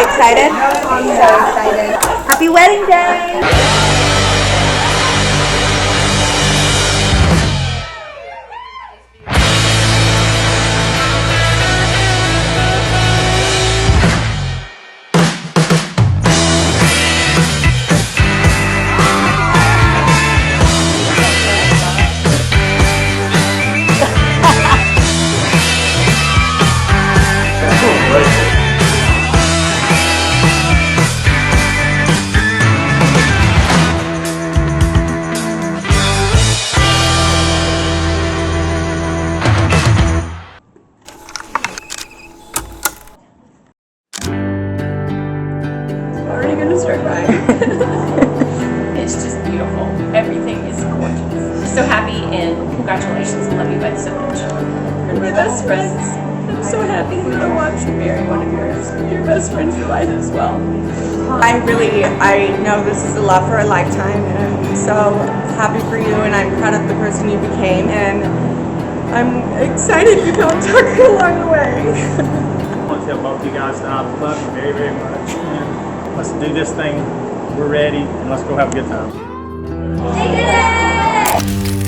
really excited? I'm so excited. Happy wedding day! Already gonna start crying. It's just beautiful. Everything is gorgeous. So happy and congratulations. Love you both so much. You're my best friends. I'm so happy to watch you marry one of your best friends for life as well. I know this is a love for a lifetime, and I'm so happy for you, and I'm proud of the person you became, and I'm excited you don't talk along the way. I want to tell both of you guys that I love you very, very much. And let's do this thing. We're ready, and let's go have a good time. They did it!